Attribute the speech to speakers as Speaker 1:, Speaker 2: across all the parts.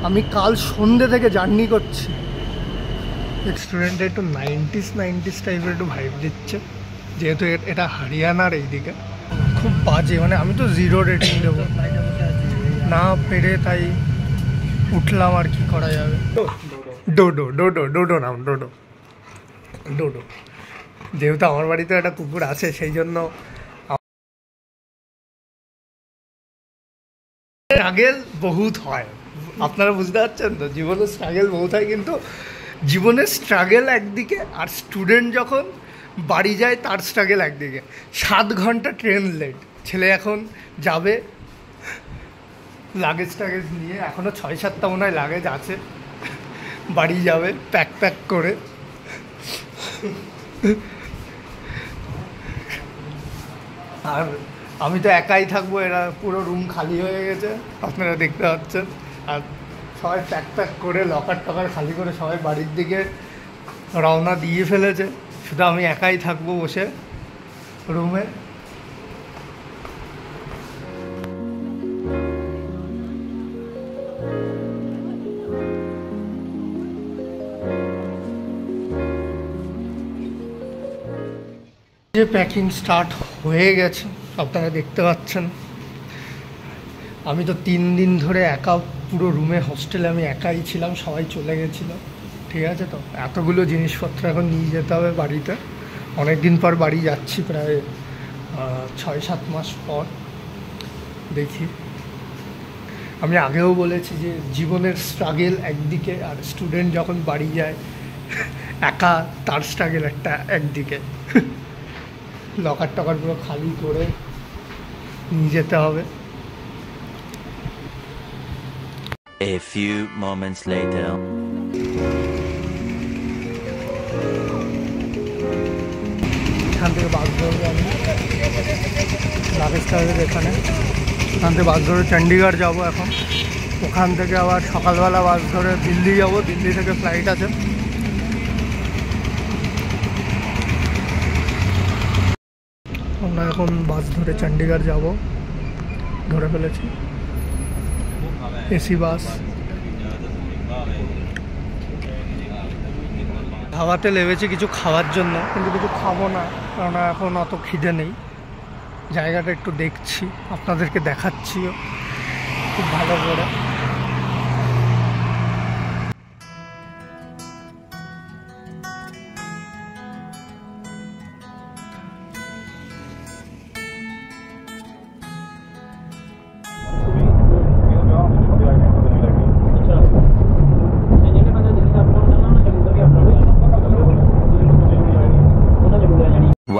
Speaker 1: আমি কাল সন্ধ্যে থেকে জার্নি করছি। স্টুডেন্টরা একটু 90s টাইপের একটু ভাইব দিচ্ছে, যেহেতু এটা হরিয়ানার এইদিকে। খুব বাজে, মানে আমি তো 0 রেটিং দেবো না পেরে, তাই উঠলাম। আর কি করা যাবে। ডোডো ডোডো ডোডো নাম, ডোডো ডোডো। যেহেতু আমার বাড়িতে একটা কুকুর আছে, সেই জন্য স্ট্রাগেল বহুত হয়। আপনারা বুঝতে পারছেন তো, জীবনে স্ট্রাগেল বহুত হয়, কিন্তু জীবনের স্ট্রাগেল একদিকে, আর স্টুডেন্ট যখন বাড়ি যায় তার স্ট্রাগেল একদিকে। 7 ঘন্টা ট্রেন লেট, ছেলে এখন যাবে লাগেজ টাগেজ নিয়ে, এখনও 6-7টা মনে হয় লাগেজ আছে, বাড়ি যাবে প্যাক করে। আর আমি তো একাই থাকবো, এরা পুরো রুম খালি হয়ে গেছে আপনারা দেখতে পাচ্ছেন। আর সবাই প্যাক করে লকার টকার খালি করে সবাই বাড়ির দিকে রওনা দিয়ে ফেলেছে, শুধু আমি একাই থাকবো বসে রুমে। যে প্যাকিং স্টার্ট হয়ে গেছে আপনারা দেখতে পাচ্ছেন। আমি তো 3 দিন ধরে একা পুরো রুমে, হোস্টেলে আমি একাই ছিলাম, সবাই চলে গেছিলো। ঠিক আছে, তো এতগুলো জিনিসপত্র এখন নিয়ে যেতে হবে বাড়িতে। অনেক দিন পর বাড়ি যাচ্ছি, প্রায় 6-7 মাস পর। দেখি, আমি আগেও বলেছি যে জীবনের স্ট্রাগেল একদিকে, আর স্টুডেন্ট যখন বাড়ি যায় একা, তার স্ট্রাগেল একদিকে। লকার টকার পুরো খালি করে নিয়ে যেতে হবে।
Speaker 2: A few moments later.
Speaker 1: এখান থেকে বাস ধরবো আমি, লাগেজ টাগেজ এখানে। এখান থেকে বাস ধরে চণ্ডীগড় যাবো এখন। ওখান থেকে আবার সকালবেলা বাস ধরে দিল্লি যাবো, দিল্লি থেকে ফ্লাইট আছে। আমরা এখন বাস ধরে চণ্ডীগড় যাব, ধরে ফেলেছি এসি বাস। ধাবাতে লেগেছি কিছু খাওয়ার জন্য, কিন্তু কিছু খাবো না, কারণ এখন অত খিদে নেই। জায়গাটা একটু দেখছি, আপনাদেরকে দেখাচ্ছিও খুব ভালো করে।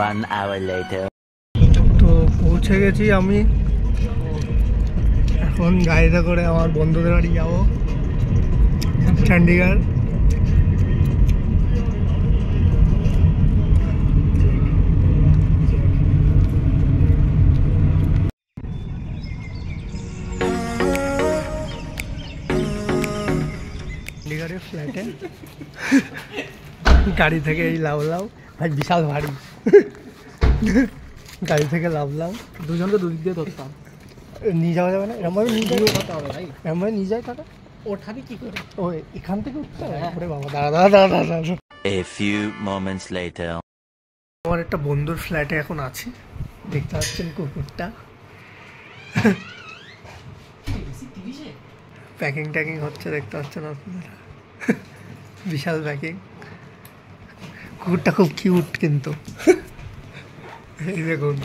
Speaker 2: One hour later.
Speaker 1: তো পৌঁছে গেছি আমি, এখন গাড়িতে করে আমার বন্ধুদের বাড়ি যাবো চণ্ডীগড়। চণ্ডীগড়ের ফ্ল্যাটে গাড়ি থেকে এই লাউ ভাই বিশাল ভারী। গাড়ি থেকে লাভলাম,
Speaker 3: দুজনকে দুদিক দিয়ে ধরতাম,
Speaker 1: নিয়ে যাওয়া যাবে না? এরমভাবে নিয়ে যাওয়া
Speaker 3: করতে হবে ভাই।
Speaker 1: এরমভাবে নিয়ে যায় টাকা
Speaker 3: ওঠাবি কি করে?
Speaker 1: ও এখান থেকে উঠতে হবে? ওরে বাবা, দাঁড়া।
Speaker 2: A few moments later.
Speaker 1: আমার একটা বন্ধুর ফ্ল্যাটে এখন আছি, দেখতে পাচ্ছেন কুকুরটা প্যাকিং হচ্ছে, দেখতে পাচ্ছেন আপনারা। বিশাল প্যাকিং। কুকুরটা খুব কিউট কিন্তু। এই দেখুন,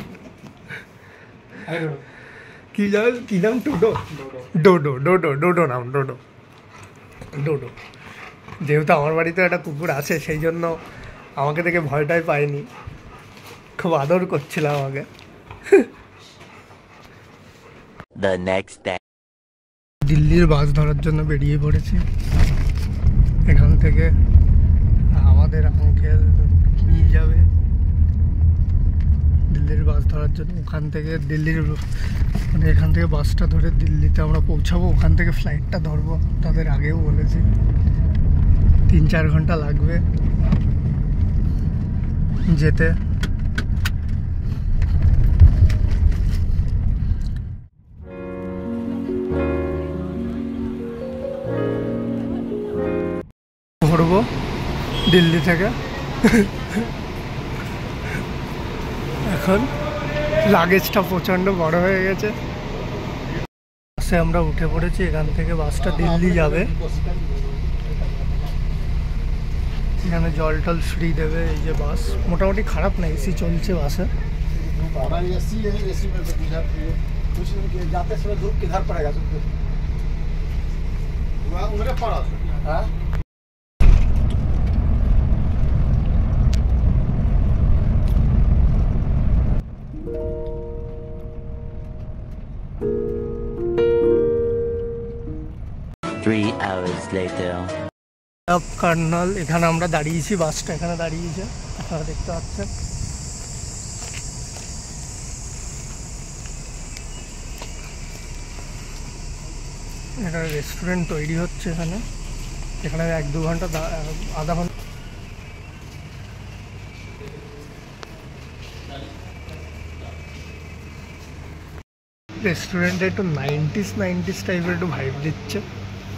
Speaker 1: কি নাম? ডোডো নাম, ডোডো। যেহেতু আমার বাড়িতে একটা কুকুর আছে, সেই জন্য আমাকে দেখে ভয়টাই পায়নি, খুব আদর করছিল আমাকে।
Speaker 2: The next day.
Speaker 1: দিল্লির বাস ধরার জন্য বেরিয়ে পড়েছি। এখান থেকে আমাদের আঙ্কেল নিয়ে যাবে দিল্লির বাস ধরার জন্য। ওখান থেকে মানে এখান থেকে বাসটা ধরে দিল্লিতে আমরা পৌঁছাবো, ওখান থেকে ফ্লাইটটা ধরবো। তাদের আগেও বলেছি 3-4 ঘন্টা লাগবে যেতে। বেরোবো দিল্লি থেকে। এখন লাগেজটা প্রচণ্ড বড় হয়ে গেছে। বাসে আমরা উঠে পড়েছি, এখান থেকে বাসটা দিল্লি যাবে। এখানে জল টল ফ্রি দেবে। এই যে বাস মোটামুটি খারাপ না, এসি চলছে বাসে।
Speaker 2: Three hours later.
Speaker 1: কার্নাল, এখানে আমরা দাঁড়িয়েছি, বাসটা এখানে দাঁড়িয়েছে, আপনারা দেখতে পাচ্ছেন। এটা রেস্টুরেন্ট তৈরি হচ্ছে এখানে। এখানে 1-2 ঘন্টা আধা ঘন্টা। রেস্টুরেন্টে একটু 90s টাইপের একটু ভাইব দিচ্ছে,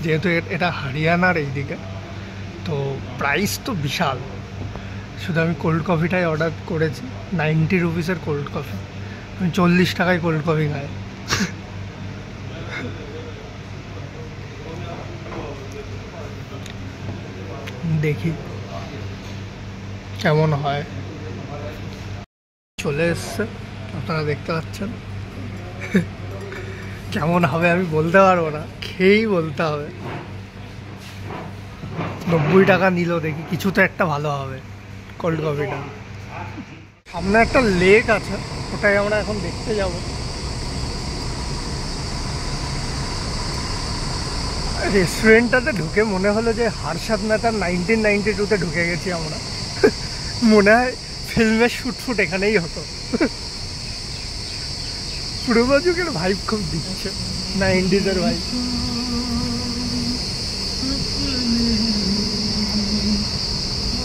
Speaker 1: যেহেতু এটা হরিয়ানার এইদিকে। তো প্রাইস তো বিশাল। শুধু আমি কোল্ড কফিটাই অর্ডার করেছি, 90 রুপিসের কোল্ড কফি। আমি 40 টাকায় কোল্ড কফি খাই। দেখি কেমন হয়। চলে এসছে, আপনারা দেখতে পাচ্ছেন। কেমন হবে আমি বলতে পারবো না, খেয়েই বলতে হবে। 90 টাকা নিল, দেখি কিছু তো একটা ভালো হবে কোল্ড কফিটা। সামনে একটা লেক আছে, ওটাই আমরা এখন দেখতে যাব। রেস্টুরেন্টটাতে ঢুকে মনে হলো যে হর্ষদ মেহতার 1992-তে ঢুকে গেছি আমরা। মনে হয় ফিল্মের শুট এখানেই হতো। পুরোনো যুগের ভাইব খুব দিচ্ছে, 90s-এর ভাইব।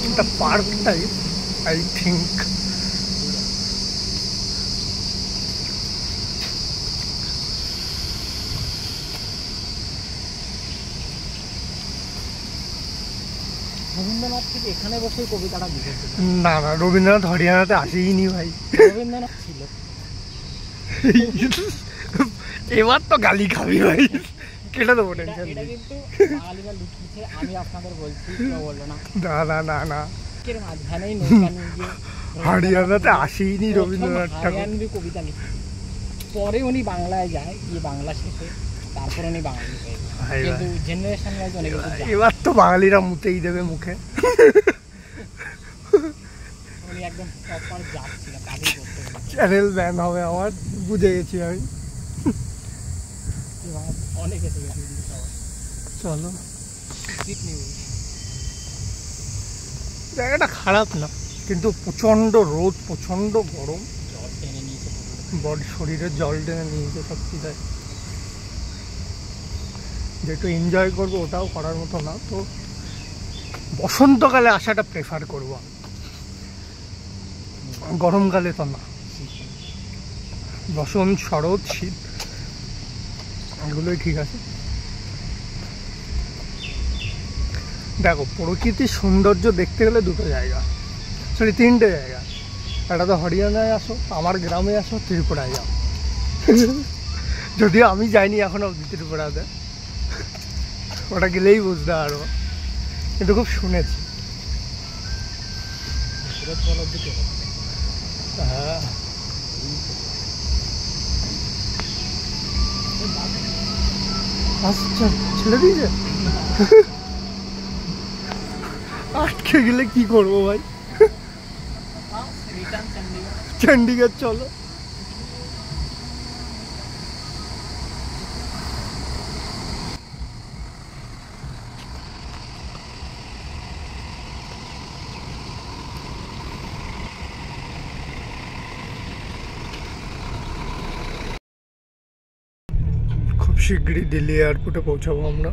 Speaker 1: একটা park type I think.
Speaker 3: Rabindranath থেকে এখানে বসে কবিতাটা লিখেছে।
Speaker 1: না, রবীন্দ্রনাথ হরিয়ানাতে আসেইনি ভাই।
Speaker 3: রবীন্দ্রনাথ ছিল।
Speaker 1: এবার তো গালি খাবি ভাই, কেটে দেবো টেনশন।
Speaker 3: এটা কিন্তু বাঙালিরা লিখেছে, আমি আপনাদের বলছি, কেউ বললো না।
Speaker 1: না,
Speaker 3: এর মাঝখানেই নৌকা নিয়ে গিয়ে
Speaker 1: হরিয়ানাতে আসেইনি রবীন্দ্রনাথ ঠাকুর।
Speaker 3: হরিয়ানবি কবিতা লিখে, পরে উনি বাংলায় যায়, গিয়ে বাংলা শেখে, তারপর উনি বাঙালি হয়ে যায়। কিন্তু জেনারেশন ওয়াইজ অনেক কিছু
Speaker 1: এবার তো বাঙালিরা মুতেই দেবে মুখে।
Speaker 3: উনি একদম প্রপার জাত ছিল, কাজই করতে হবে।
Speaker 1: চ্যানেল ব্যান হবে আমার, বুঝে গেছি আমি।
Speaker 3: অনেক এসে গেছে।
Speaker 1: চলো,
Speaker 3: ঠিক নেই,
Speaker 1: জায়গাটা খারাপ না, কিন্তু প্রচণ্ড রোদ, প্রচণ্ড গরম,
Speaker 3: জল টেনে নিয়েছে।
Speaker 1: বডি শরীরের জল টেনে নিয়েছে সব কিছু। যেটু এনজয় করবো ওটাও করার মতো না। তো বসন্তকালে আসাটা প্রেফার করবো, গরমকালে তো না। বসন্ত, শরৎ, শীত এগুলোই ঠিক আছে। দেখো, প্রকৃতির সৌন্দর্য দেখতে গেলে 2টো জায়গা, 3টে জায়গা। একটা তো হরিয়ানায় আসো, আমার গ্রামে আসো, ত্রিপুরায় যাও। যদিও আমি যাইনি এখনো অবধি ত্রিপুরাতে, ওটা গেলেই বুঝতে পারবো, কিন্তু খুব শুনেছি। হ্যাঁ, আচ্ছা, ছেড়ে দিয়েছে। আটকে গেলে কি করবো ভাই? চণ্ডীগড় চলো। খুব শীঘ্রই দিল্লি এয়ারপোর্টে পৌঁছাবো আমরা।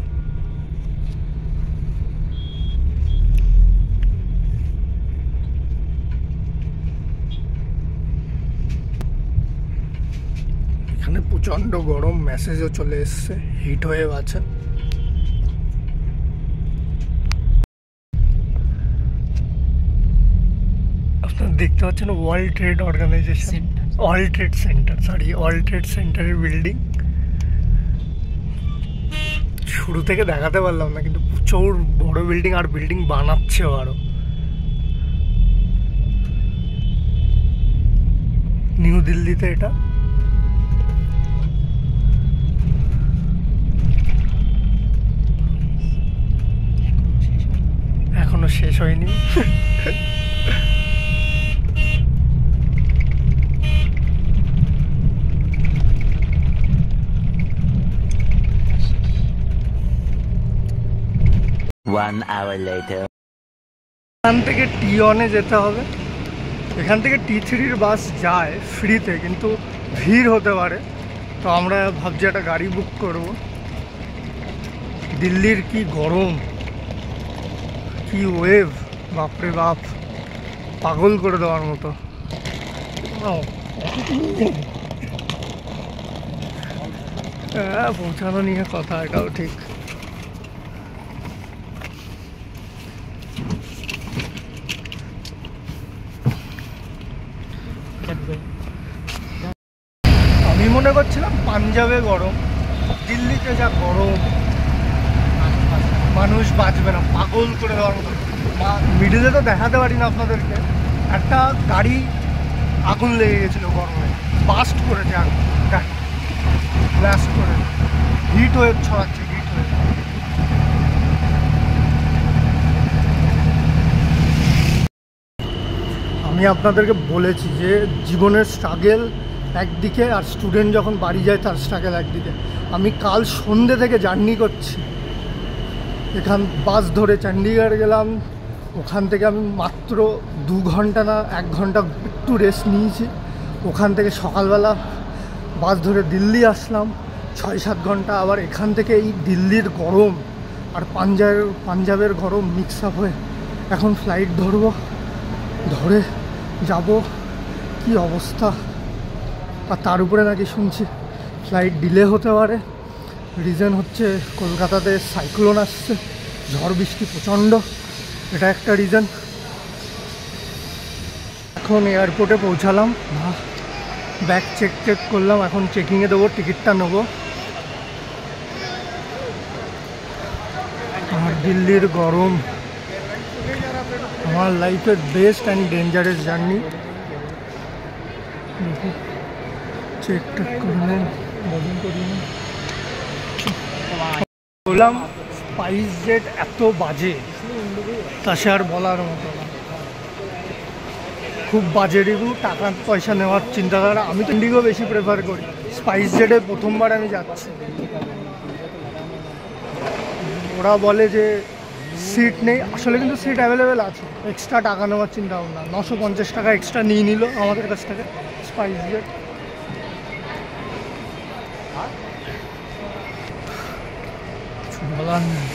Speaker 1: এখানে প্রচণ্ড গরম, মেসেজও চলে এসছে, হিট ওয়েভ আছে। আপনারা দেখতে পাচ্ছেন World Trade Organization, World Trade Center, sorry World Trade সেন্টারের বিল্ডিং। শুরু থেকে দেখাতে পারলাম না, কিন্তু প্রচুর বড় বিল্ডিং, আর বিল্ডিং বানাচ্ছেও আরো। নিউ দিল্লিতে এটা। এখনো শেষ হয়নি।
Speaker 2: One hour later.
Speaker 1: এখান থেকে টি1-এ যেতে হবে। এখান থেকে টি3-র বাস যায় ফ্রিতে, কিন্তু ভিড় হতে পারে, তো আমরা ভাবছি একটা গাড়ি বুক করব। দিল্লির কি গরম, কি ওয়েভ, বাপরে বাপ, পাগল করে দেওয়ার মতো। হ্যাঁ, পৌঁছানো নিয়ে কথা, এটাও ঠিক। আমি মনে করছিলাম পাঞ্জাবে গরম, দিল্লিতে যা গরম, মানুষ বাঁচবে না, পাগল করে দেওয়ার মতো। মিডিলে তো দেখাতে পারি না আপনাদেরকে, একটা গাড়ি আগুন লেগে গেছিলো গরমে, বাস্ট করেছে আগুন, গাড়ি ব্লাস্ট করে, হিট ওয়েভ ছড়াচ্ছে, হিট ওয়েভ। আমি আপনাদেরকে বলেছি যে জীবনের স্ট্রাগেল একদিকে, আর স্টুডেন্ট যখন বাড়ি যায় তার স্ট্রাগেল একদিকে। আমি কাল সন্ধ্যে থেকে জার্নি করছি, এখান বাস ধরে চণ্ডীগড় গেলাম, ওখান থেকে আমি মাত্র 2 ঘন্টা না 1 ঘন্টা একটু রেস্ট নিয়েছি। ওখান থেকে সকালবেলা বাস ধরে দিল্লি আসলাম, 6-7 ঘন্টা। আবার এখান থেকে এই দিল্লির গরম আর পাঞ্জাবের গরম মিক্স আপ হয়ে এখন ফ্লাইট ধরবো, ধরে যাব, কি অবস্থা। আর তার উপরে নাকি শুনছি ফ্লাইট ডিলে হতে পারে। রিজন হচ্ছে কলকাতাতে সাইক্লোন আসছে, ঝড় বৃষ্টি প্রচণ্ড, এটা একটা রিজন। এখন এয়ারপোর্টে পৌঁছালাম, ব্যাগ চেক করলাম, এখন চেকিংয়ে দেবো, টিকিটটা নেবো। আর দিল্লির গরম আমার লাইফের best and dangerous journey. Check করে নেন, বদল করি না। বললাম স্পাইস জেট এত বাজে, তা সে আর বলার মতো না, খুব বাজে রিভিউ, টাকা পয়সা নেওয়ার চিন্তাধারা। আমি তো ইন্ডিগো বেশি প্রেফার করি, স্পাইস জেটে প্রথমবার আমি যাচ্ছি। ওরা বলে যে সিট নেই, আসলে কিন্তু সিট অ্যাভেলেবেল আছে, এক্সট্রা টাকা নেওয়ার চিন্তা ভাবনা। 950 টাকা এক্সট্রা নিয়ে নিল আমাদের কাছ থেকে স্পাইস জেট। বলার নেই।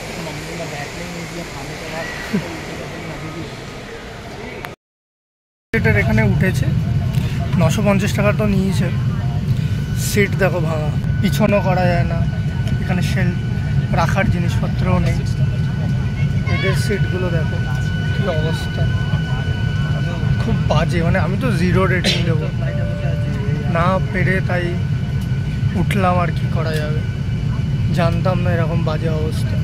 Speaker 1: এখানে উঠেছে 950 টাকা তো নিয়েছে। সিট দেখো ভাঙা, পিছনও করা যায় না, এখানে শেল্ফ রাখার জিনিসপত্রও নেই। এদের সিটগুলো দেখো কী অবস্থা, খুব বাজে। মানে আমি তো 0 রেটিং দেবো, না পেরে তাই উঠলাম, আর কি করা যাবে, জানতাম না এরকম বাজে অবস্থা।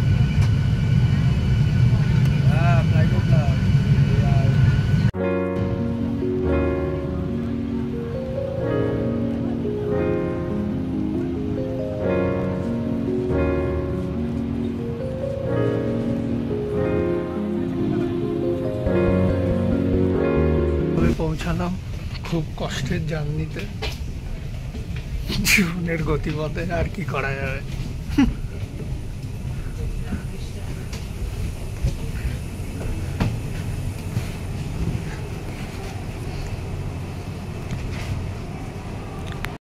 Speaker 1: পৌঁছালাম খুব কষ্টের জার্নিতে, জীবনের গতিপথে, আর কি করা যাবে।